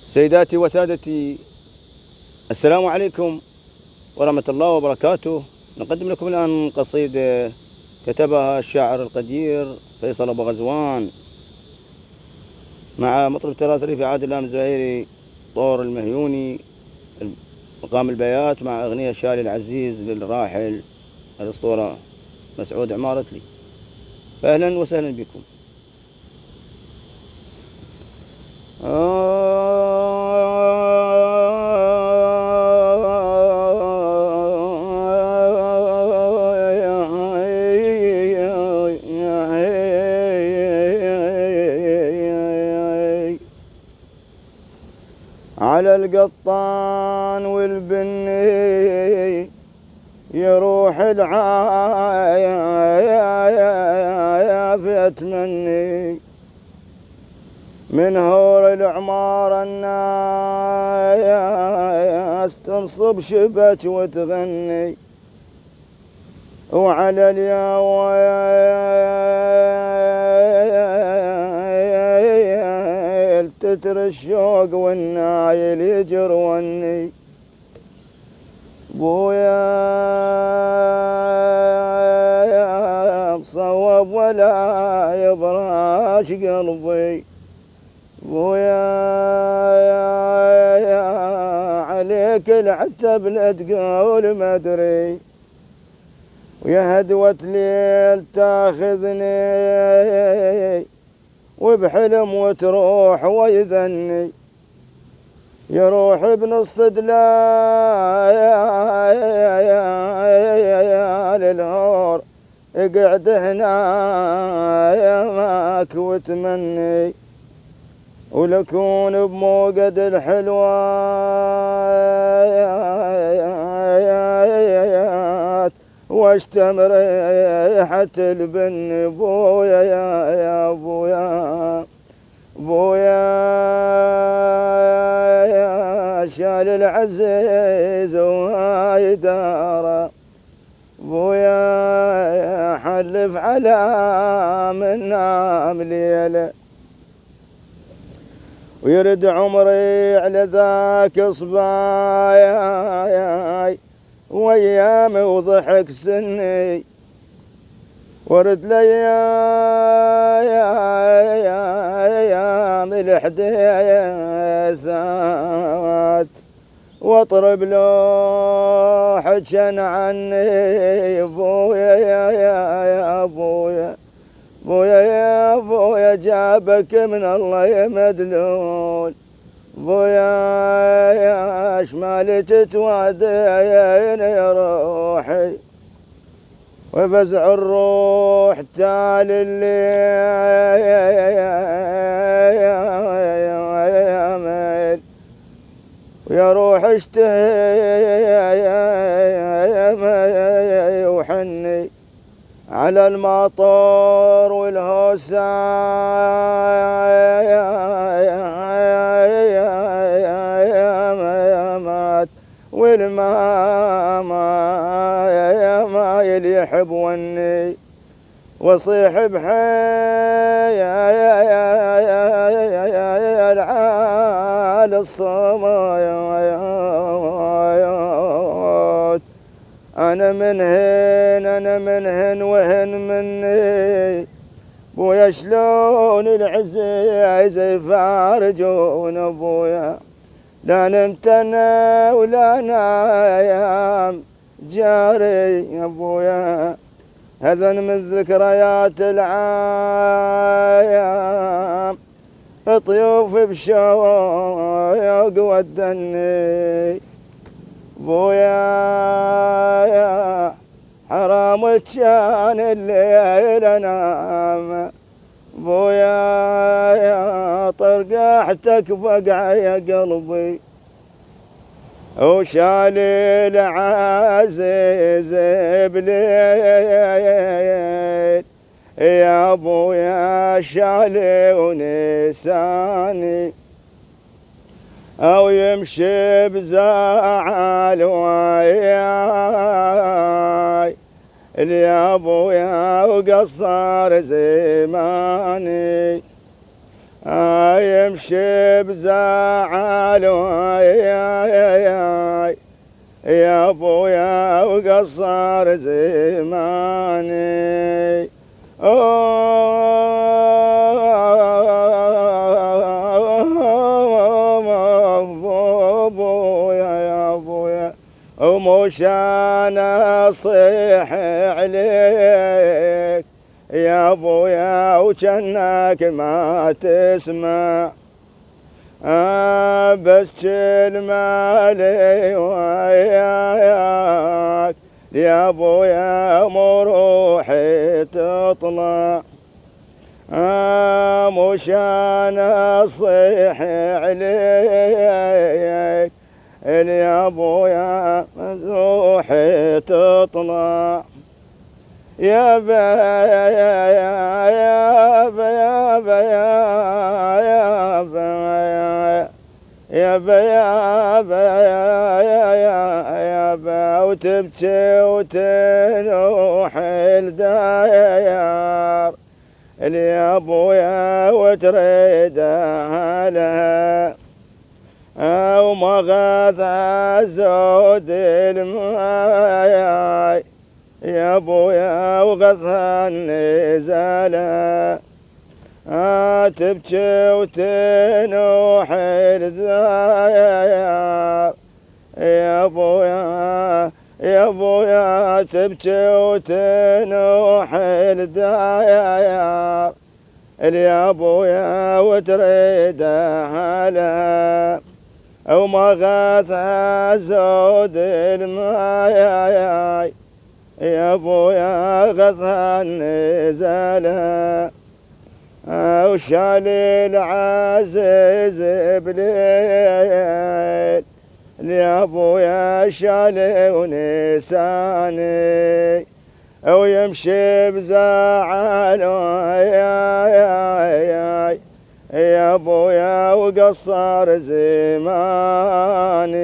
سيداتي وسادتي، السلام عليكم ورحمة الله وبركاته. نقدم لكم الآن قصيدة كتبها الشاعر القدير فيصل أبو غزوان مع مطرب تراث في عادل الإمام الزهيري طور المهيوني، مقام البيات، مع أغنية شالي العزيز للراحل الأسطورة مسعود عمارتلي. فأهلا وسهلا بكم. على القطان والبني يروح العافية مني، من هور العمار الناس تنصب شبك وتغني، وعلى الياويل تتر الشوق والنايل يجروني. بويا بصوب ولا يبراش قلبي، بويا عليك العتب لا تقول ما ادري، ويا هدوة ليل تاخذني وبحلم وتروح ويذني، يروح بنص دلال الهور اقعد هنا يا ماك وتمني، ولكون بموقد الحلوات واشتم ريحة البن. بويا يا بويا بويا شال العزيز وهاي داره، بويا حلف على من نام ليله، ويرد عمري على ذاك صباياي وايامي وضحك سني، ورد ليام الحديثات واطرب لو حجن عني. بويا يا بويا بويا يا بويا جابك من الله يا مدلول، بويا يا شمال تتوادين يا روحي، وبزع الروح تال الليل، ويا روح اشتهي وحني على المطار والهوسات والما يلي يحب وني، وصيح بحيل على الصمايات. أنا من هن وهن مني، بويا شلون العزيز يفارجون. ابويا لا نمت انا ولا نايم جاري يا ابويا، هذا من ذكريات العايام طيوف بشوق ودني. بويا يا حرام كان الليل انام، بويا يا طرقعتك بقع يا قلبي، وشالي العزيز بليل يا ابويا شالي ونساني، او يمشي بزعل وياي يا ابويا وقصر زماني، يمشي بزعل يا ابويا وقصر زماني ابويا يا ابويا ومش انا اصيح عليك يا ابويا وجنك ما تسمع بس كلمالي وياك يا ابويا مروحي تطلع مش انا اصيح عليك يا ابويا روحي تطلع يا با يا با يا با يا با يا با يا با يا با وتبكي وتنوح الديار يا ابويا وتريد اهلها وما غاث الزود الماي يا ابويا وغثى النزالة تبكي وتنوح الذيار يا ابويا يا ابويا تبكي وتنوح الديار يا ابويا وتريد اهلها وما غاث الزود الماي يا ابويا غثى النزالة وشالي العزيز بليل يا ابويا شالي ونساني ويمشي بزعل يا ابويا وقصر زماني